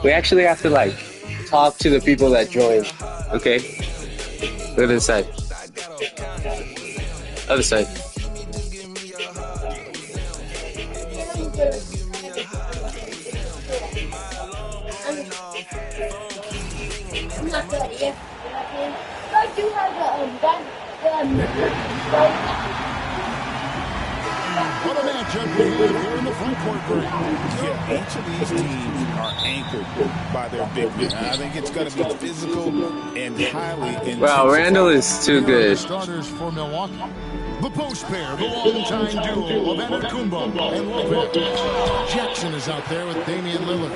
We actually have to like talk to the people that joined. Okay, look at this side, other side. I'm not good, yeah. I do have What a matchup we have here in the front court break. Yeah, each of these teams are anchored by their big men. I think it's going to be physical and highly intensive. Wow, Randall is too Here are the good. starters for Milwaukee. The post pair, the long-time duo of Antetokounmpo and Lopez. Jackson is out there with Damian Lillard.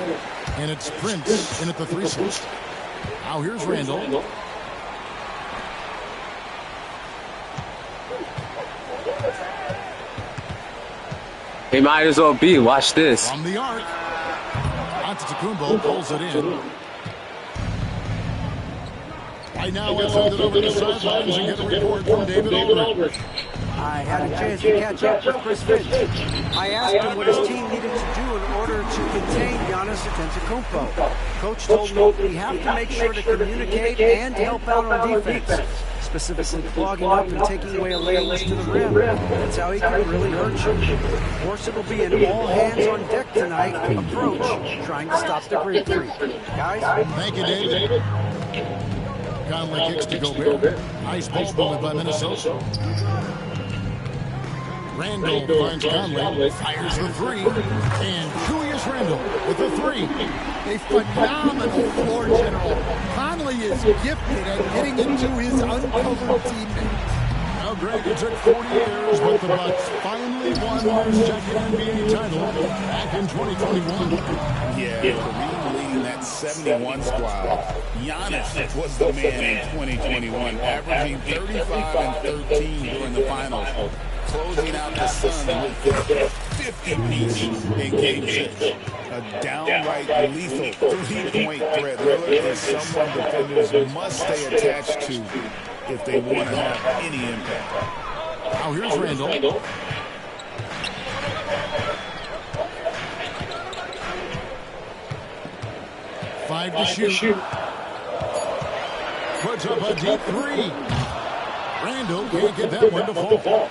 And it's Prince in at the 3 slot. Now here's Randall. He might as well be. Watch this. From the arc. Antetokounmpo pulls it in. Right now, let's send it over to the sidelines and get a report from David Aldridge. I had a chance to catch up with Chris Finch. I asked him what his team needed to do in order to contain Giannis Antetokounmpo. Coach told me we have to make sure to communicate and help out on defense, specifically clogging up and taking away lanes to the rim. That's how he can really hurt you. Of course, it will be an all-hands-on-deck tonight approach, trying to stop the Greek freak. Guys? Thank you, David. Conley kicks to Gobert. Nice ball movement by Minnesota. Randall finds Conley, fires the 3, and Julius Randall with the 3. A phenomenal floor general. Conley is gifted at getting into his uncovered teammates. Now, Greg, it took 40 years, but the Bucks finally won their second NBA title back in 2021. Yeah, leading that 71 squad. Giannis was the man in 2021, averaging 35 and 13 during the finals. Closing out the Suns with 50 pieces in Game 6. A downright lethal three-point threat. Lillard is someone defenders must stay attached to if they want to have any impact. Now here's Randall. 5 to shoot. Puts up a deep 3. Randall can't get that one to fall.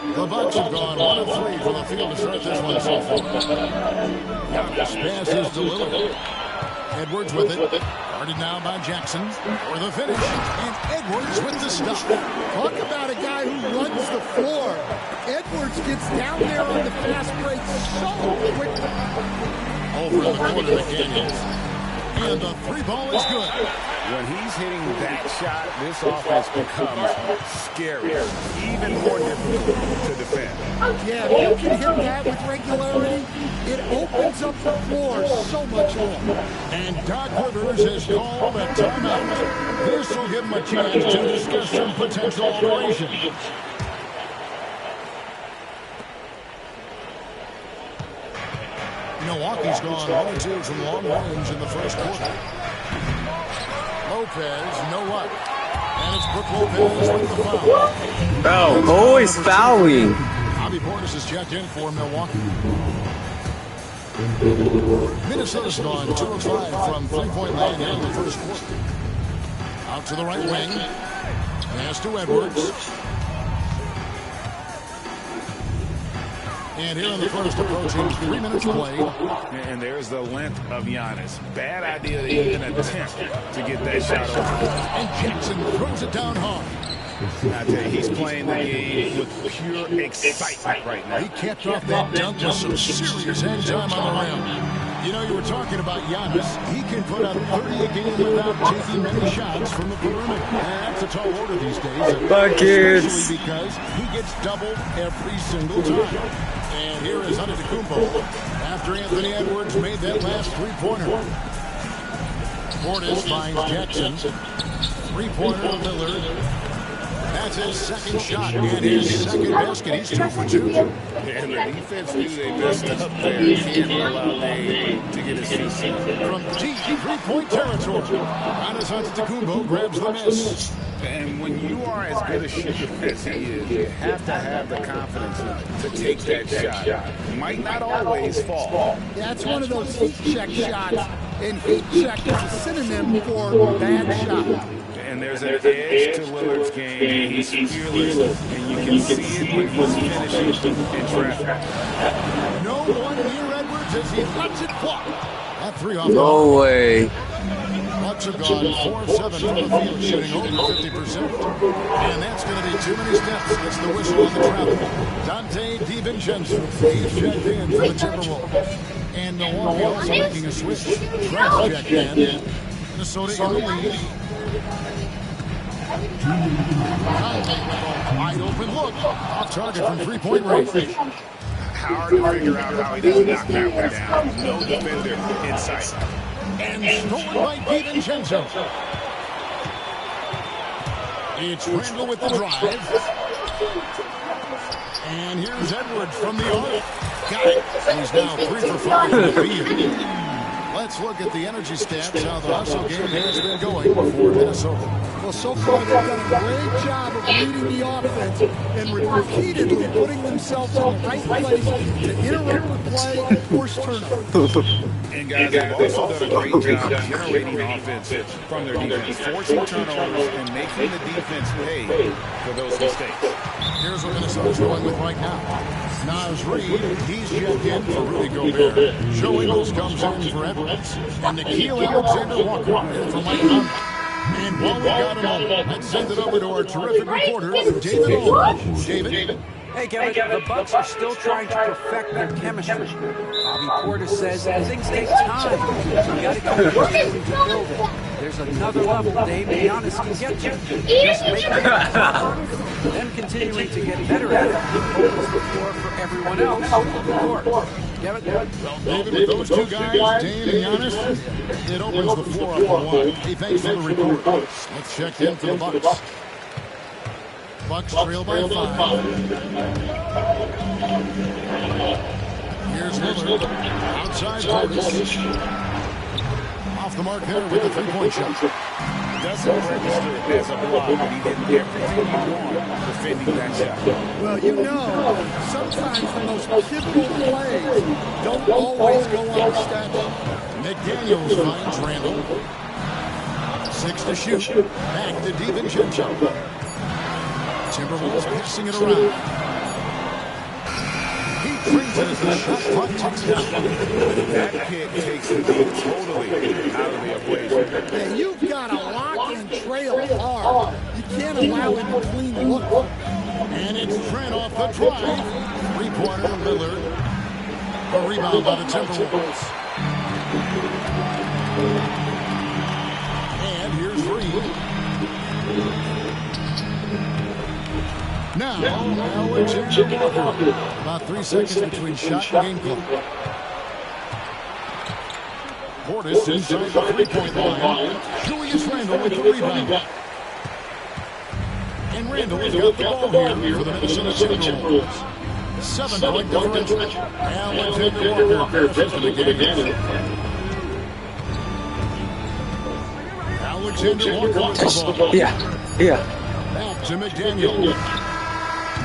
The Bucks have gone 1 of 3 from the field to start this one so far. Giannis passes to Lillard. Edwards with it. Guarded now by Jackson for the finish. And Edwards with the stop. Talk about a guy who runs the floor. Edwards gets down there on the fast break so quickly. Over in the corner, the Canyons. And the 3 ball is good. When he's hitting that shot, this offense becomes scary, even more difficult to defend. Yeah, if you can hit that with regularity, it opens up the floor so much more. And Doc Rivers has called a timeout. This will give him a chance to discuss some potential alterations. Milwaukee's gone 1 of 2 from long range in the first quarter. Lopez, no luck. And it's Brook Lopez with the foul. Bro, always fouling. Bobby Portis is checked in for Milwaukee. Minnesota's gone 2 of 5 from three-point land in the first quarter. Out to the right wing. Pass to Edwards. And here in the first, approaching 3 minutes played. And there's the length of Giannis. Bad idea to even attempt to get that shot off. And Jackson throws it down hard. I tell you, he's playing the game with pure excitement right now. He capped off that dunk with some serious end time on the rim. You know, you were talking about Giannis. He can put up 30 a game without taking many shots from the perimeter. And that's a tall order these days. Buckets. Especially because he gets doubled every single time. And here is Antetokounmpo after Anthony Edwards made that last three-pointer. Portis finds Jackson. Three-pointer to Lillard. That's his second shot and his second basket. He's 2 for 2. And the defense knew they messed up there. Can't allow Dave to get his feet set. From deep three-point territory, Giannis Antetokounmpo grabs the miss. And when you are as good a shooter as he is, you have to have the confidence to take that shot. Might not always fall. That's one of those heat check shots, and heat check is a synonym for bad shot. And there's an edge to Lillard's game. He's fearless, and you can see it when he's finishing in traffic. No one near Edwards as he lets it fly. That three off the No way. Bucks have gone 4 of 7 from the field, shooting over 50%. And that's going to be too many steps. It's the whistle on the travel. Dante DiVincenzo, he's checked in for the Timberwolves. And Milwaukee also making a switch. Trash checked in. Minnesota in the lead. Wide open look. Off target from three-point range. Hard to figure out how he doesn't knock that one down. No defender in sight. And stolen by DiVincenzo. It's Randall with the drive. And here's Edwards from the arc. Got it. He's now 3 for 5 from the field. Let's look at the energy stats, how the hustle game has been going for Minnesota. Well, so far they've done a great job of reading the offense and repeatedly putting themselves in the right place to interrupt the play and force turnovers. And guys, they've also done a great job generating offense from their defense, forcing turnovers and making the defense pay for those mistakes. Here's what Minnesota's going with right now. Naz Reid, he's checked in for Rudy Gobert. Joe Ingles comes in for Edwards. And Nikhil Alexander-Walker in for Mike Conley. And while we got him on, let's send it over to our terrific reporter, David Olds. David. Hey, Kevin, the Bucks are still trying to perfect their chemistry. Bobby Portis says things take time. You got to continue to build it. There's another level Dave and Giannis can get to. Just make it then continuing to get better at it opens the floor for everyone else on the court. Kevin? Well, David, with those two guys, Dave and Giannis, it opens the floor up for one. Hey, thanks for the report. Let's check in for the Bucks. Bucks trail by 5. Here's Lillard. Outside Portis. Off the mark there with the three-point shot. Doesn't register as a block, but he did everything he wanted defending that shot. Well, you know, sometimes the most pivotal plays don't always go on the stat sheet. McDaniels finds Randall. 6 to shoot. Back to DiVincenzo. Timberwolves passing it around. He brings it as the shot clock ticks down. That kick takes the lead totally out of the equation. Yeah, you've got to lock and trail hard. You can't allow him to clean the look. And it's Trent off the drive. Three-pointer Lillard. A rebound by the Timberwolves. And here's Reed. Now, Alexander Walker. About 3 seconds between shot and game clock. Portis inside the three-point line. Julius Randle with the rebound. And Randle has got the ball here for the Minnesota Timberwolves. 7-point differential. Alexander Walker passes to McDaniels. Alexander Walker with the ball. Yeah. Back to McDaniels.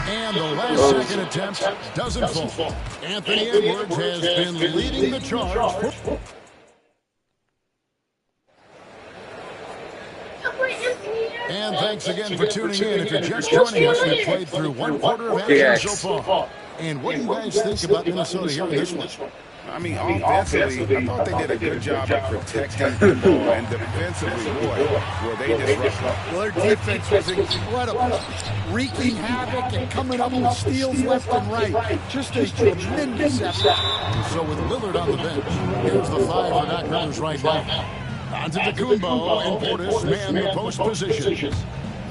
And the last second attempt doesn't fall. Anthony Edwards has been leading the charge. And thanks again for tuning in. If you're just joining us, we've played through 1 quarter of action so far. And what do you guys think about Minnesota here in this one? I mean, offensively, I thought they did a good job of protecting the ball, and defensively, boy, were they disruptive. Well, their defense was incredible, wreaking havoc and coming up with steals left and right. Just a tremendous effort. So with Lillard on the bench, here's the 5 for Doc Rivers right now. Antetokounmpo and Portis man the post position.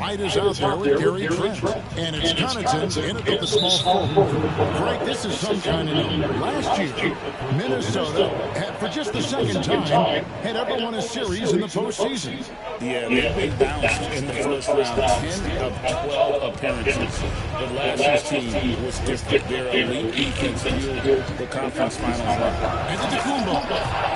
White is out there with Gary Trent. And it's Connaughton in it with the small forward. Greg, this is some kind of note. Last year, Minnesota had, for just the second time, had ever won a series in the postseason. Yeah, they bounced in the first round, 10 of 12 appearances. But last year's team was different. Their elite defense fueled the conference finals run. And Antetokounmpo.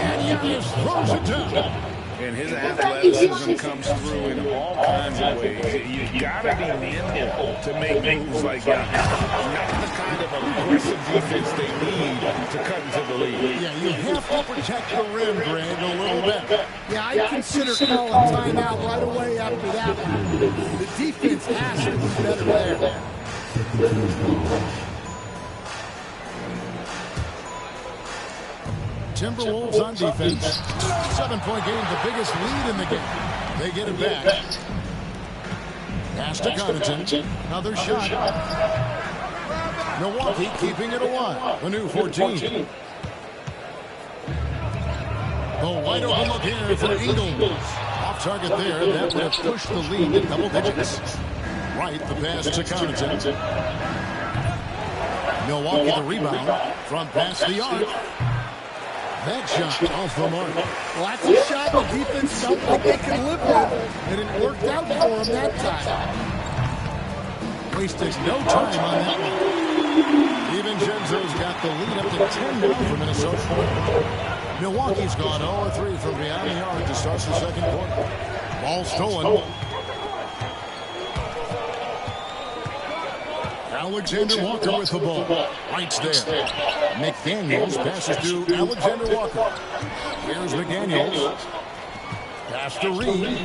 And Giannis throws it down. And his athleticism comes through in all kinds of ways. You gotta be nimble to make moves like that. Not the kind of aggressive defense they need to cut into the lead. Yeah, you have to protect the rim, Greg, a little bit. Yeah, I consider calling timeout right away after that one. The defense has to be better there. Timberwolves on defense. 7-point game, the biggest lead in the game. They get it back. Pass to Connaughton. Another shot. Milwaukee keeping it alive. The new 14. The wide open look here for Ingles. Off target there. That would have pushed the lead to double digits. Right, the pass to Connaughton. Milwaukee the rebound. From past the arc. That shot off the mark. Well, that's a shot the defense felt like they could live with, and it worked out for them that time. Wasted no time on that one. DiVincenzo's got the lead up to 10 now for Minnesota. Milwaukee's gone 0-3 from beyond the arc to start the second quarter. Ball stolen. Alexander Walker with the ball. White's there. McDaniels passes to Alexander Walker. Here's McDaniels. Pass to Reed.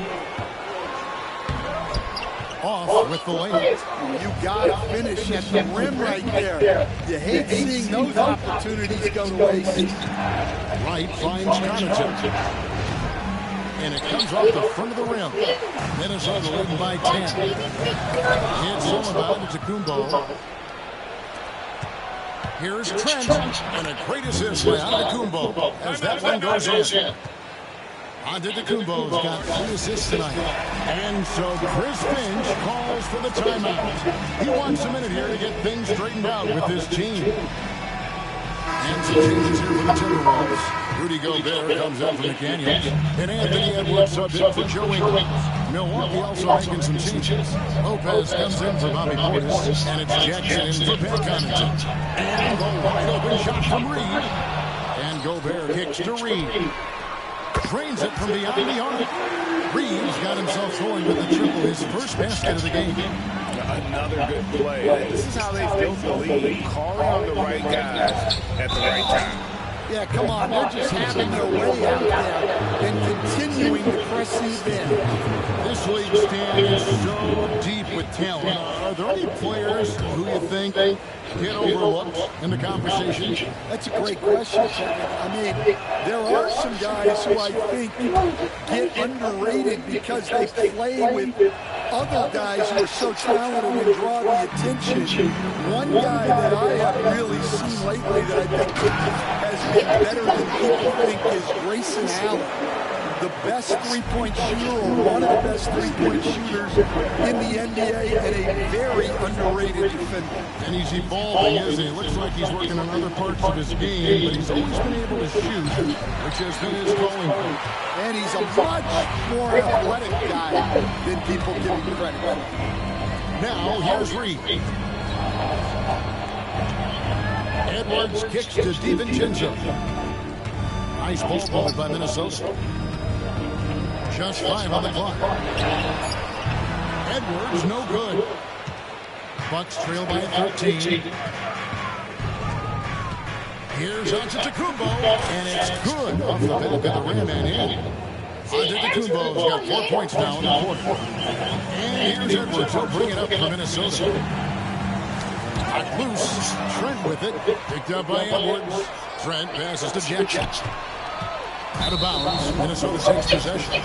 Off with the layup. You got to finish at the rim right there. You hate seeing those opportunities go to waste. Wright finds Connaughton. And it comes off the front of the rim. Minnesota leading by 10. It's all about Antetokounmpo. Here's Trent. And a great assist by Antetokounmpo as that one goes in. Antetokounmpo's got 3 assists tonight. And so Chris Finch calls for the timeout. He wants a minute here to get things straightened out with this team. And some changes here for the Timberwolves. Rudy Gobert comes in for McDaniels. And Anthony Edwards subbed in for Joe Ingles. Milwaukee also making some changes. Lopez comes in for Bobby Portis. And it's Jackson in for Pat Connaughton. And the wide open shot from Reed. And Gobert kicks to Reed. Trains it from beyond the arc. Reed's got himself going with the triple, his first basket of the game. Another good play. This is how they built the lead. Calling on the right guys at the right time. Yeah, come on. They're just having their way out there and continuing to press these in. This league stands so deep with talent. Are there any players who you think get overlooked in the conversation? That's a great question, Kevin. I mean, there are some guys who I think get underrated because they play with other guys who are so talented and draw the attention. One guy that I have really seen lately that I think has been better than people think is Grayson Allen. The best three-point shooter, or one of the best three-point shooters in the NBA, and a very underrated defender. And he's evolving, isn't he? It looks like he's working on other parts of his game, but he's always been able to shoot, which has been his calling. And he's a much more athletic guy than people give him credit for. Now, here's Reed. Edwards kicks to DiVincenzo. Nice ball ball by Minnesota. Just 5 on the clock. Edwards, no good. Bucks trail by 13. Here's Antetokounmpo, and it's good off the back of the rim and in. Antetokounmpo's got 4 points now in the quarter. And here's Edwards. He'll bring it up for Minnesota. Knocked loose. Trent with it. Picked up by Edwards. Trent passes to Jackson. Out of bounds. Minnesota takes possession.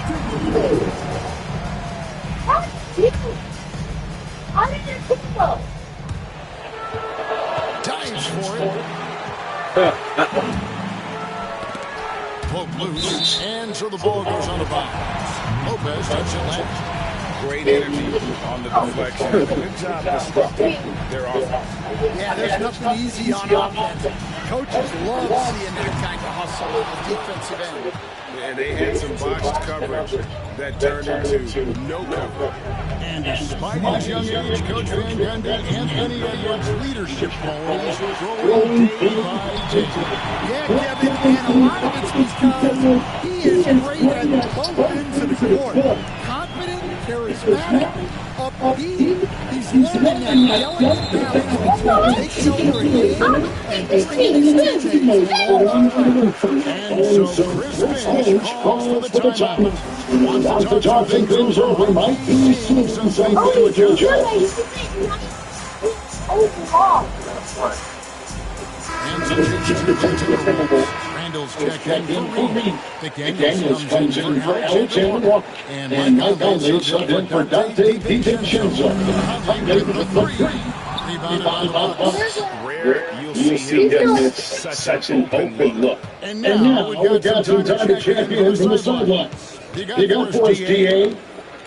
Dives for it. Poke loose. And so the ball goes on the bounds. Lopez touches it left. great energy on the deflection. Good job disrupting their offense. Yeah, there's nothing easy on offense. Coaches love seeing that kind of hustle on the defensive end. And they had some botched coverage that turned into no cover. And despite his young age, Coach Van Gundy and Penny Edwards' leadership qualities growing day by day. Yeah, Kevin, and a lot of it's because he is great at both ends of the court. Confident, charismatic, upbeat. He's learning that delicate balance between taking over a game and taking his teammates along. And so Chris Finch calls for the timeout. Wants to talk things over. Might be seeing something new with your job. And some changes to the rules. Randall's check in for Reed. McDaniels comes in for Alexander Walker. And Mike Conley subbed in for Dante DiVincenzo. Conley with the three. Rebounded by Bucks. Rare you'll see him miss such an open look. And now we got some time to check in from the sidelines. You got for us, DA.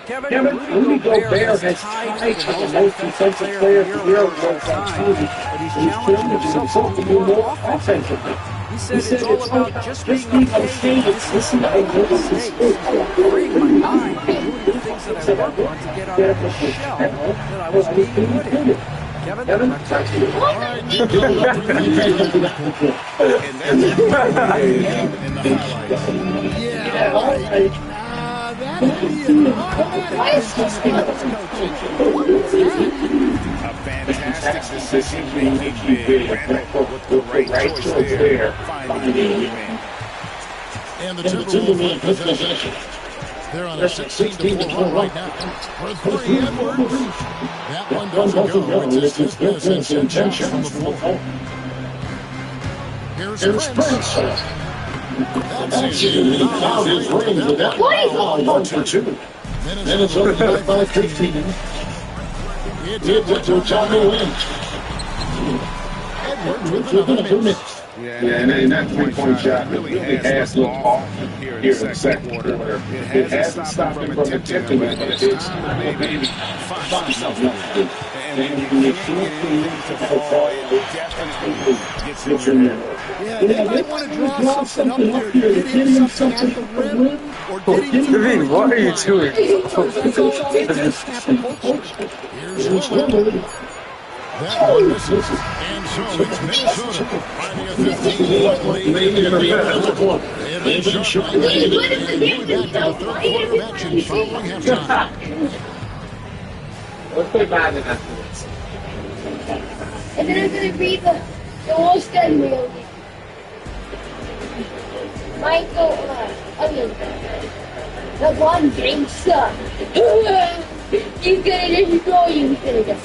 Kevin, Rudy Gobert has tied for the most defensive player of the year of all time, but he's challenged himself to do more offensively. He said it's all about just being okay and disciplining mistakes, freeing my mind, doing the things that I work on to get out of the shell that I was being good in. Kevin, that's you. All right, you go. And that's in the highlights. Yeah, right. That would be an automatic A fantastic decision making big. Randall with the right choice there. Finding the man. And the Timberwolves in possession. They're on a 16-4 run right now. For three, Edwards. That one doesn't go. It's his fifth miss and intention from the floor. Here's Prince. That's it. He fouled his ring with that foul. 1 for 2. Minnesota got by 15. It's to Tommy Lynch. Edwards with another miss. Yeah, and that three-point shot really has looked off here in the second quarter. It hasn't stopped him from attempting it, but it's time to maybe find himself. And when you can't get anything to fall, it definitely gets in your head. Yeah, they might want to draw something up here to get him something at the rim or get him to What are you doing? That's all it takes to snap a culture. Here's Lillard. That one misses. And so it's Minnesota finding a 15-point lead in the fourth. They've been shot and moving back to the third quarter of action following halftime. Let's play Madden after this. And then I'm going to read the most unreal. Michael, LeBron James stuff. You get it, you go, you get it.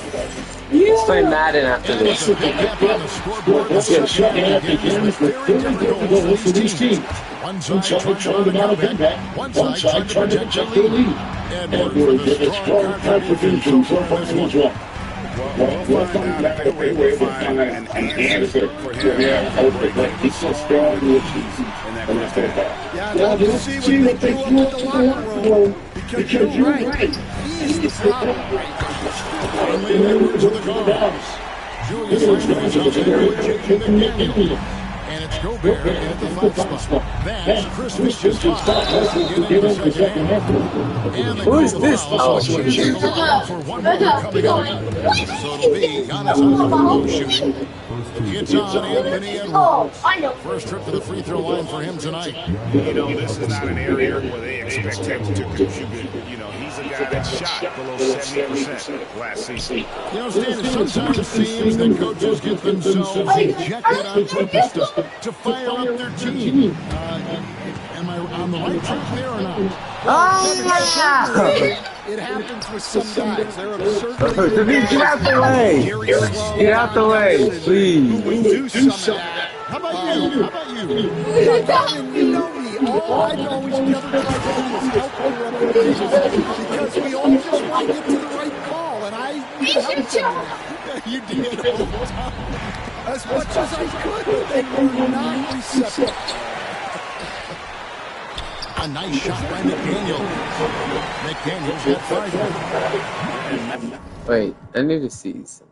Let's play Madden after this. Let's get shot and begins with 30 goals for each team. One side trying to battle back. One side trying to protect the lead. Edwards with a strong contribution so far in this one. We'll find out if they were able to find an answer for him. Yeah, he's so strong in that first half. Yeah, I'd love to see what they do up in the locker room because you're right. He's the problem right now. Finally, Edwards with the guards. Julius Randle out there with Jacob McDaniel. And it's Gobert at the 5 spot. That's Chris Finch's spot. Beginning of the second half. Who is this? Oh, for one more coming up. So it'll be Giannis Antetokounmpo shooting. It's on Anthony Edwards. First trip to the free throw line for him tonight. You know, this is not an area where they expect him to contribute. You know, he's a guy that shot below 70% last season. You know, Stan, it sometimes seems that coaches get themselves ejected on purpose to fire up their team. Am I on the right track there or not? It happens with some guys. They're absurdly Get out the way! Get out the way, please! do some of that. How about you? How about you? You know me. All I've always never tried to do is help other organizations because we all just want to get to the right call, and I you did all the time. As much as I could, but they were not receptive. A nice shot by McDaniels. McDaniels got 5. Wait, I need to see something.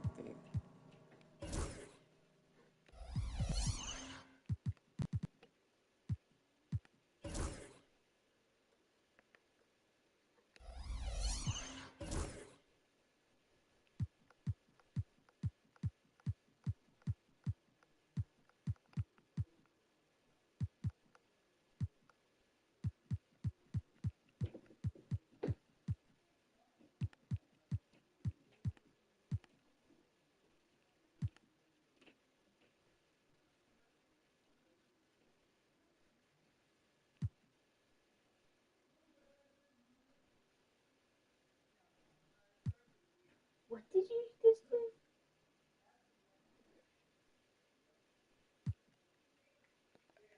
What did you just do?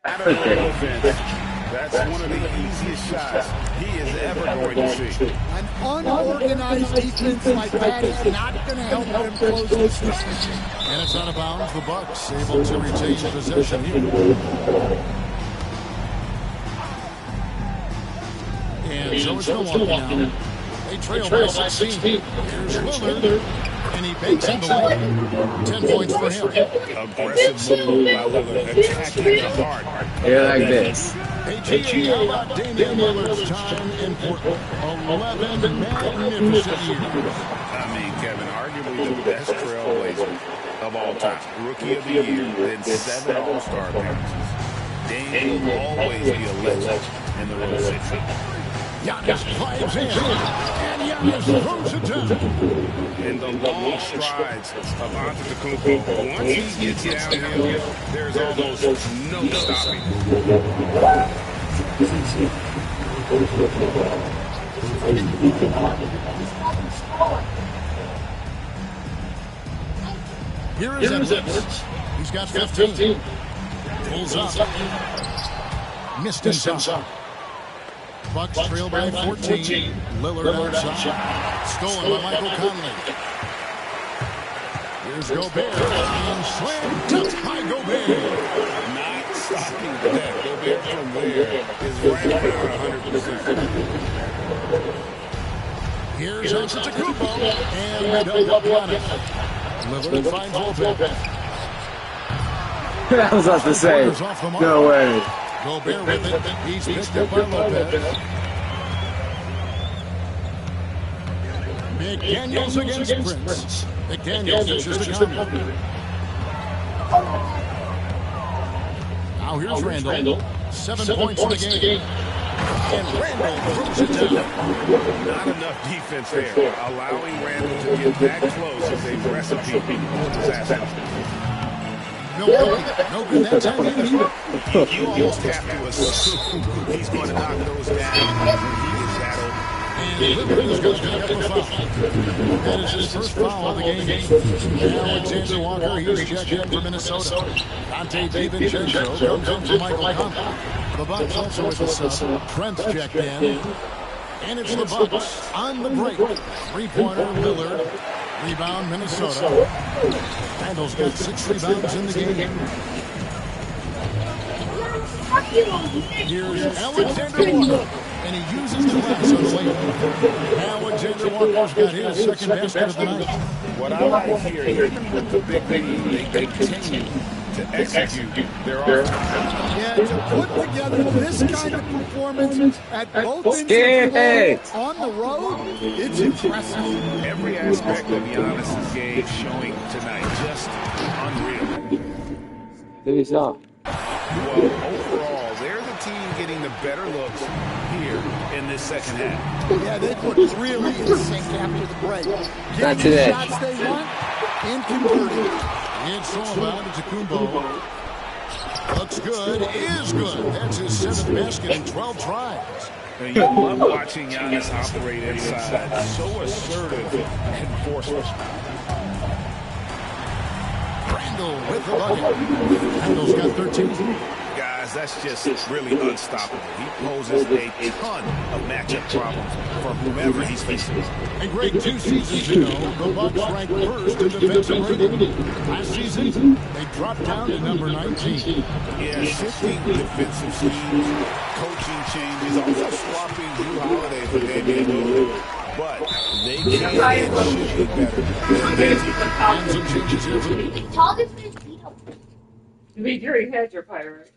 Okay. That's one of the easiest shots he is ever going to see. An unorganized defense like that is not going to help them close this distance. And it's out of bounds. The Bucks able to retain possession here. And so it's Milwaukee now. They trail by 16. Here's Lillard. And he bakes in the lead. 10 points for him. Aggressive move by Lillard, attacking the heart. Yeah, like this. Hey, how about Damian Lillard's time in Portland? 11 magnificent years. I mean, Kevin, arguably the best trailblazer of all time. Rookie of the year, then 7 All-Star appearances. Dame will always be a legend in the rotation. Giannis flies in, and Giannis throws it down. And the long strides of Antetokounmpo, once he gets downhill, there's almost no stopping. Here is Edwards. He's got 15. Pulls up. Missed inside. Bucks trail by 14. Lillard outside. Stolen by Michael Conley. Here's Gobert. And slam dunked by Gobert. Not stopping that. Gobert from there is right around 100%. Here's Antetokounmpo. And they don't look Giannis. Lillard finds Lopez. I was about to say, no way. Gobert with it. He's picked up by Lopez. McDaniels against Prince. McDaniels dishes the counter. Now here's Randall. 7 points in the game. And Randall throws it down. Not enough defense there. Allowing Randall to get that close is a recipe for disaster. No good that time either. You almost have to assume he's going to knock those down when he gets that open. And Lillard is going to pick up a foul. That is his first foul of the game. Alexander Walker, he's checked in for Minnesota. Dante DiVincenzo comes in for Michael Conley. The Bucks also with a sub. Trent's checked in. And it's the Bucks on the break. Three-pointer, Lillard. Rebound, Minnesota. Randall's got 6 rebounds in the game. Here's Alexander Walker. And he uses the glass on the way. Alexander Walker's got his second basket of the night. What I like here, even with the big lead, they continue to execute their offense. Yeah, to put together this kind of performance at both ends of the floor on the road, it's impressive. Every aspect of Giannis' game showing tonight, just unreal. There you go. Well, overall, they're the team getting the better looks here in this second half. Yeah, they look really in sync after the break. Not Getting the today. shots they want and converting. It's all about Antetokounmpo. Looks good, is good. That's his 7th basket in 12 tries. And you love watching Giannis operate inside. So assertive and forceful. Randall with the bucket. Randall's got 13. Guys, that's just really unstoppable. He poses a ton of matchup problems for whomever he's facing. And Greg, 2 seasons ago, the Bucks ranked first in defensive rating. Last season, they dropped down to number 19. Yeah, shifting defensive schemes, coaching changes, He's also swapping Drew Holiday for Damian Lillard. But they can and should be better than that team. And some changes here for Tall difference, you know. We already had your pirate.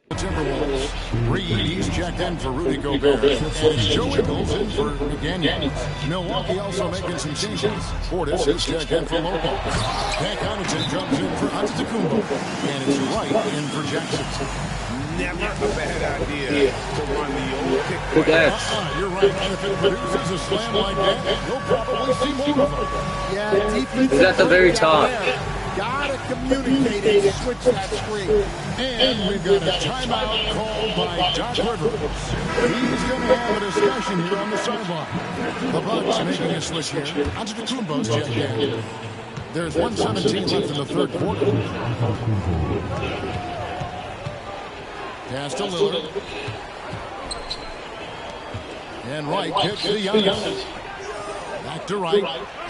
The Timberwolves. Reed, he's checked in for Rudy Gobert. And Joe Ingles in for McDaniels. Milwaukee also making some changes. Portis is checked in for Lopez. Pat Connaughton comes in for Antetokounmpo. And it's Wright in for Jackson. Never a bad idea to run the old pick. Good catch. You're right. And if it produces a slam like that, you'll probably see more of them. Yeah, defense. He's at the very top. Gotta communicate and switch that screen. And we've got a timeout called by Doc Rivers. He's going to have a discussion here on the sideline. The Bucks making a switch here. Antetokounmpo's checked in. There's 1:17 left in the third quarter. Pass to Lillard. And Wright kicks to Giannis. Back to Wright.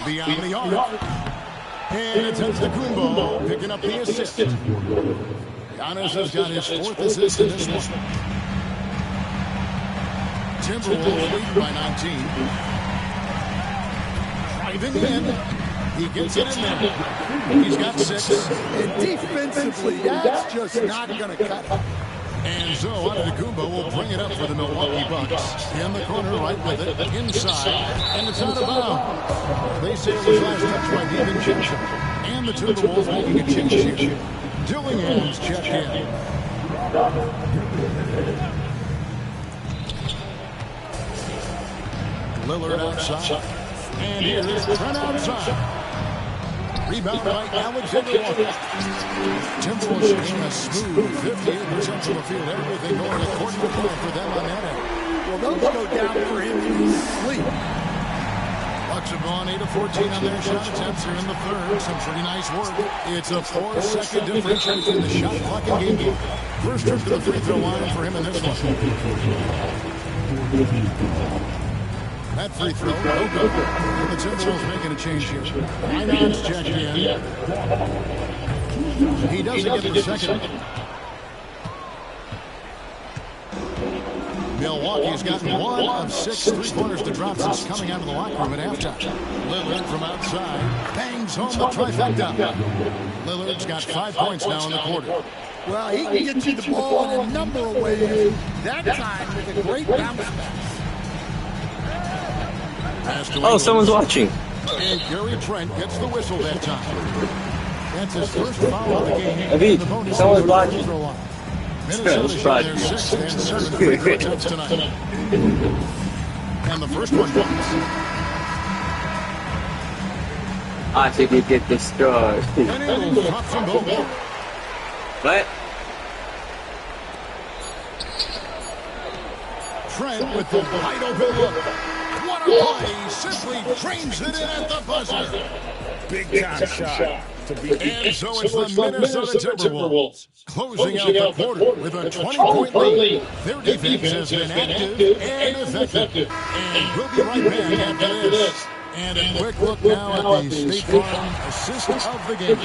Beyond the arc. And it's Antetokounmpo picking up the assist. Giannis has got his fourth assist in this one. Timberwolves lead by 19. Driving in. He gets it in there. He's got 6. And defensively, that's just not going to cut it. And so Antetokounmpo will bring it up for the Milwaukee Bucks. In the corner, right with it, inside, and it's out of bounds. They say it was last touched by David Johnson. And the Timberwolves making a change here. Dillingham's checked in. Lillard outside. And here is Trent outside. Rebound by Alexander Walker. Timberwolves shooting a smooth 58% from the field. Everything going according to plan for them on that end. Well, those go down for him in his sleep. Bucks have gone 8 of 14 on their shot attempts here in the third. Some pretty nice work. It's a 4-second differential between the shot clock and game. First trip to the free throw line for him in this one. That free throw, no good. The Timberwolves making a change here. Einon's checked in. He doesn't get the second. Milwaukee's gotten 1 of 6 three-pointers to drop since coming out of the locker room at halftime. Lillard from outside bangs home the trifecta. Lillard's got 5 points now in the quarter. Well, he can get you the ball in a number of ways. That time with a great bounce pass. Oh, someone's watching. And Gary Trent gets the whistle that time. That's his first foul of the game. Avi, someone's watching. Minnesota shot their 6th and 7th free throw attempts tonight. And the first one comes. I think he get destroyed. And Ingles drops them both. What? Trent with the wide open look. What a play! Simply trains it in at the buzzer. Big time shot. And so it's the Minnesota Timberwolves closing out the quarter with a 20-point lead. Their defense has been active and effective. And we'll be right back after this. And a quick look now at the State Farm assist of the game.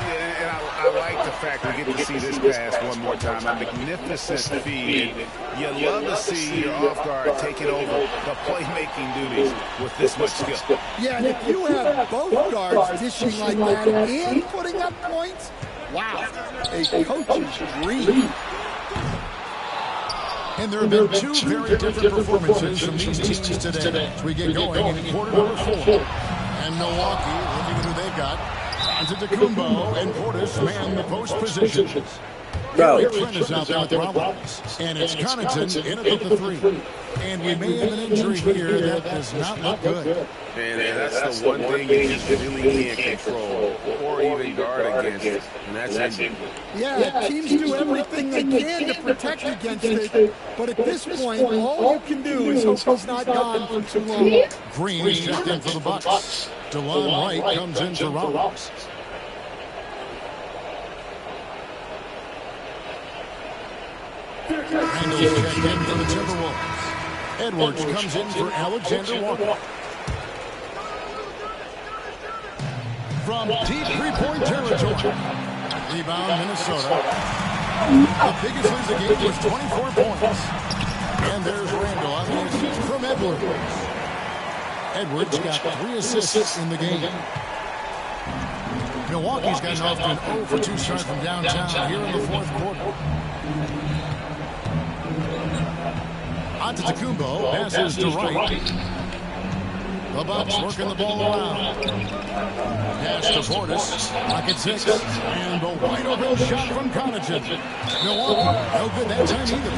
And I like the fact we get to see this pass one more time. A magnificent feed. You love to see your off guard taking over the playmaking duties with this much skill. Yeah, and if you have both guards dishing like that and putting up points, wow, a coach's dream. And there have been 2 very different performances from these teams today as we get going in quarter number 4. And Milwaukee, looking at who they've got, Antetokounmpo and Portis man the post positions. Gary Trent is out there with problems. And it's Connaughton in at the 3. And we may have an injury here that does not look good. And that's the one thing you just really can't control or even guard against. And that's it. Yeah, teams do everything they can to protect against it. But at this point, all you can do is hope he's not gone for too long. Green is checked in for the Bucks. DeLon Wright comes in for Rollins. Randall's checked in for the Timberwolves. Edwards comes in for Alexander Walker. From deep three-point territory. Rebound, Minnesota. The biggest lead of the game was 24 points. And there's Randall on the assist from Edwards. Edwards got 3 assists in the game. Milwaukee's gotten off to an 0 for 2 start from downtown here in the fourth quarter. Antetokounmpo passes to right. The Bucks working the ball around. Pass to Portis. Pocket 6. And the wide open shot from Connaughton. Milwaukee, no good that time either.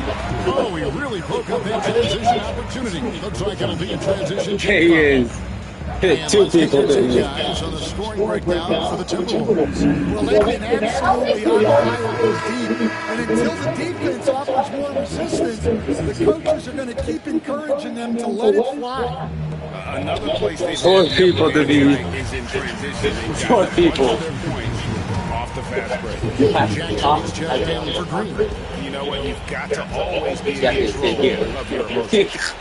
Oh, he really broke up that transition opportunity. Looks like it'll be a transition. He is. Two people to me. On the scoring breakdown for the Timberwolves. Well, they've been absolutely on fire this deep. And until the defense offers more resistance, the coaches are going to keep encouraging them to let it fly. Another place they Four people to be. is in transition. Four people. Off the fast break. Jackson's check down for Green. You know what? You've got to always be in Yeah, control of your emotions.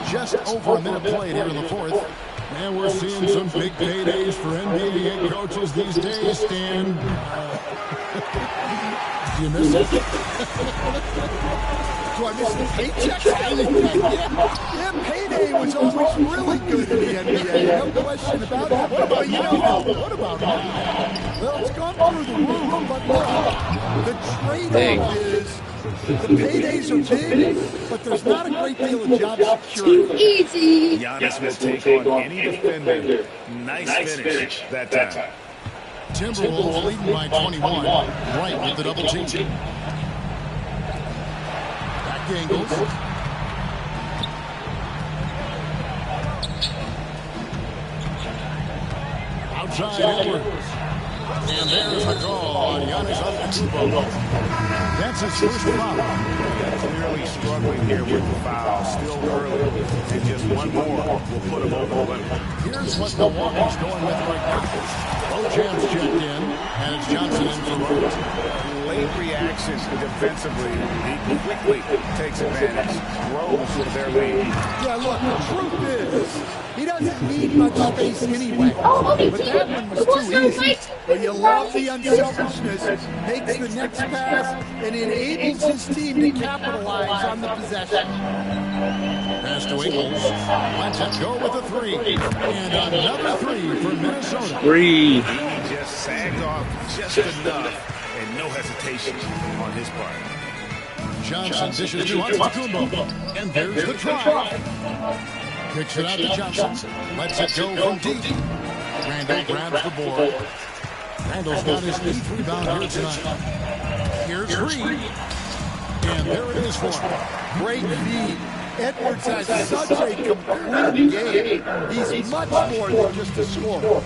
Just over a minute played here in the fourth. And we're seeing some big paydays for NBA head coaches these days, Stan. Do you miss it? Do I miss the paychecks? Yeah, payday was always really good in the NBA. No question about it. What about What about now? Well, it's gone through the roof, but look, the trade-off is the paydays are big, but there's not a great deal of job security. Easy. Giannis will take on any defender. Nice finish that time. Timberwolves leading by 21. Right with the double team. Back to Ingles. Outside Edwards. And there's a call on Giannis Antetokounmpo. That's his first foul. Clearly struggling here with the foul. Still early. And just one more will put him over the limit. Here's what Milwaukee's going with right now. Bojan's checked in, and it's Johnson in for Rose. Late reaction defensively. He quickly takes advantage. Grows with their lead. Yeah, look, the truth is, he doesn't need much space anyway. Oh, But that one was too easy. But you love the unselfishness, makes the next pass, and enables his team to capitalize on the possession. Pass to Ingles. Lets it go with a three. And another three for Minnesota. Three. He just sagged off just enough. And no hesitation on his part. Johnson dishes to Antetokounmpo. And there's the try. Kicks it out to Johnson. Lets it go from deep. Randall grabs the board. Randall's got his 8th rebound here tonight. Here's Reed. And there it is for him. Great feed. Edwards has such a complete game. He's much more than just a scorer.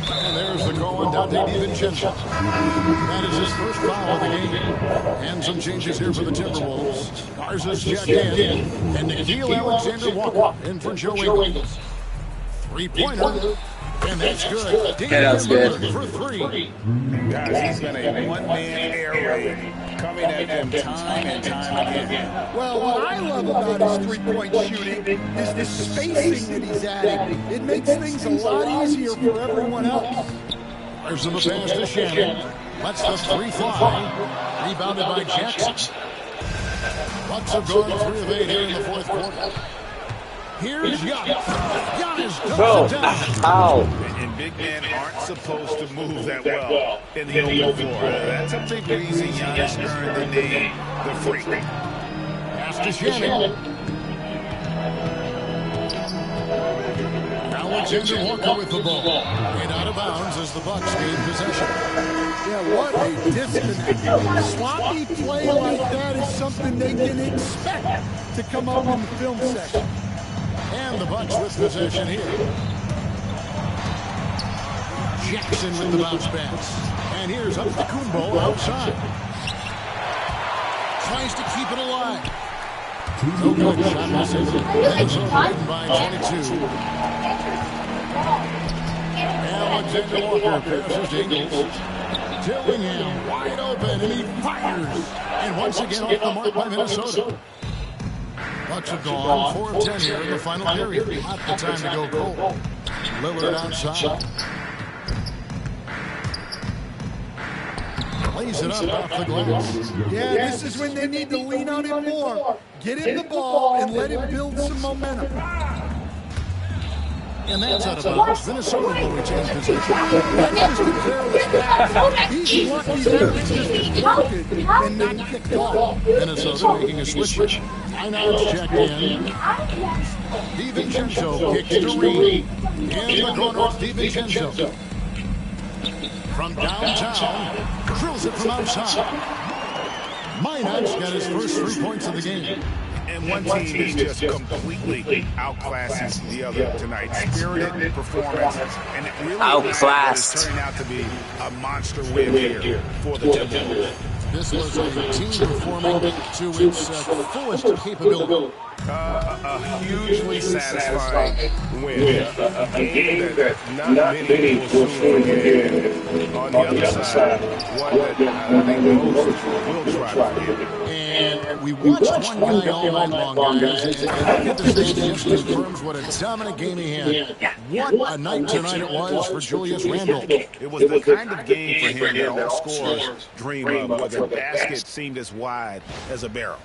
And there's the call on Dante DiVincenzo. That is his first foul of the game. And some changes here for the Timberwolves. Garza's checked in. And Nickeil Alexander-Walker in for Joe Ingles. Three-pointer. And that's good. That's good. For three. Guys, he's been a one-man air raid. Coming at them time and time again. Well, what I love about his three-point shooting is the spacing that he's adding. It makes things a lot easier for everyone else. There's the pass to Shannon. Lets the three fly. Rebounded by Jackson. Bucks have gone 3 of 8 here in the fourth quarter. Here's Giannis. Giannis dumps it down. Ow. And big men aren't supposed to move that well in the open floor. That's a big reason Giannis earned the name the Freak. Pass to Shannon. Alexander Walker with the ball. And out of bounds as the Bucks gain possession. Yeah, what a disconnect. Sloppy play like that is something they can expect to come up in the film session. And the Bucks with possession here. Jackson with the bounce pass. And here's Antetokounmpo outside. Tries to keep it alive. No good shot misses. Minnesota leading by 22. Alexander Walker passes to Ingles. Dillingham wide open, and he fires. And once again off the mark by Minnesota. Bucks have gone 4 of 10 here in the final period. Not the time to go cold. Lillard outside. Plays it up off the glass. Yeah, this is when they need to lean on him more. Get him the ball and let him build some momentum. And that's out of bounds. Minnesota will retain possession. That's just a careless pass. He's lucky that was just deflected and not kicked off. Minnesota making a switch. Einards checked in. DiVincenzo kicks to Reed. In the corner, it's DiVincenzo. From downtown, drills it from outside. Minot's got his first 3 points of the game. And one team is just completely outclasses the other tonight. Spirited performance, and it really Outclassed. is turning out to be a monster win here for the Timberwolves. This was a team performing to its fullest capability. A hugely satisfying win. A game that not many will soon forget. On the other side, one that I think most will try to forget. And we watched one guy all night long, guys. And look at this game just confirms what a dominant game he had. What a night tonight it was for Julius Randle. It was the kind of game for him that all scorers dream of, where the basket seemed as wide as a barrel.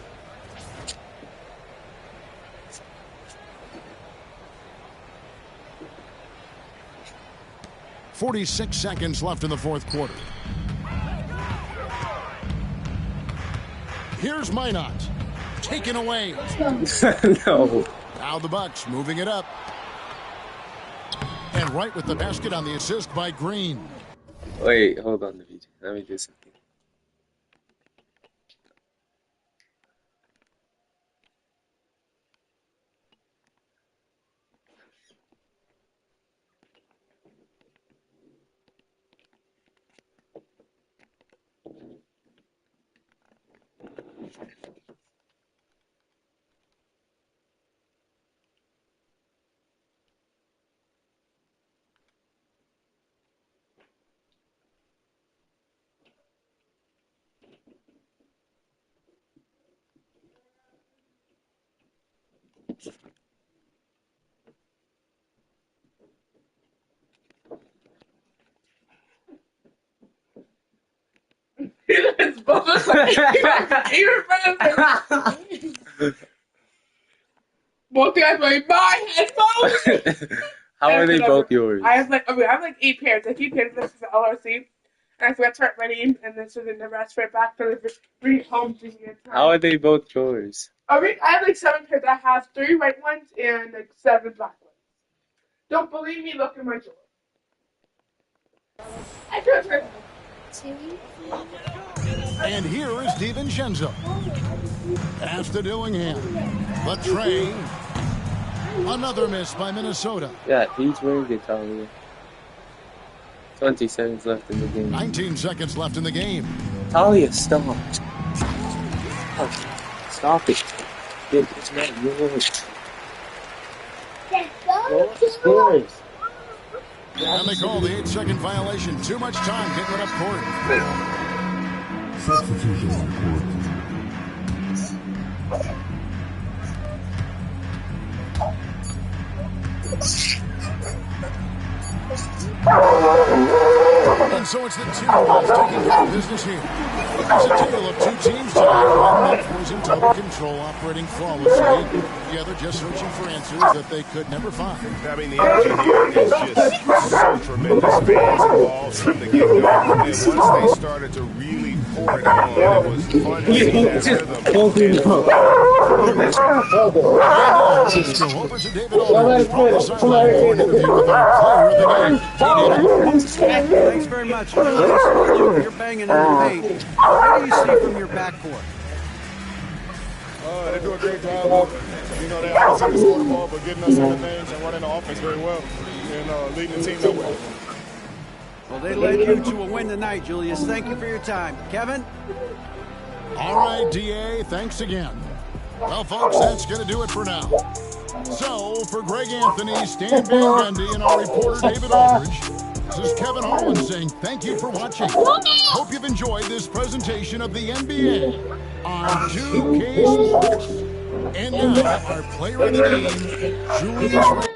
.46 seconds left in the fourth quarter. Here's Minot. Taken away. No. Now the Bucks moving it up. And right with the basket on the assist by Green. Wait, hold on, David. Let me do something. It's both like you're both guys like my headphones. How are they both yours? I have like 8 pairs. Like 8 pairs. This is the LRC, and I forgot to write my name, and then so they never asked for it back. So they bring home to me. How are they both yours? I have like 7 pairs. I have 3 white ones and like 7 black ones. Don't believe me? Look in my drawer. I just heard. And here is DiVincenzo. Pass to Dillingham. The tray. Another miss by Minnesota. Yeah, he's wearing it, Talia. 20 seconds left in the game. 19 seconds left in the game. Talia, stop. Stop it. It's not yours. Yours. And they call the 8-second violation. Too much time getting it up court. Substitution on court. And so it's the Timberwolves taking care of business here. It's a tale of 2 teams tonight. One that was in total control, operating flawlessly. The other just searching for answers that they could never find. I mean, the energy here is just so tremendous. Fans involved from the get-go. And once they started to really pour it on, it was fun to see that rhythm. Go over to David Aldridge from the sideline for an interview with our player of the game. Thanks very much. You're banging in the paint. What do you see from your backcourt? They do a great job. You know, they obviously can score the ball, but getting us in the lanes and running the offense very well and leading the team that way. Well, they led you to a win tonight, Julius. Thank you for your time. Kevin? All right, DA, thanks again. Well, folks, that's going to do it for now. So, for Greg Anthony, Stan Van Gundy, and our reporter David Aldridge, this is Kevin Harlan saying thank you for watching. Hope you've enjoyed this presentation of the NBA on 2K Sports. And now, our player of the game, Julius Randle.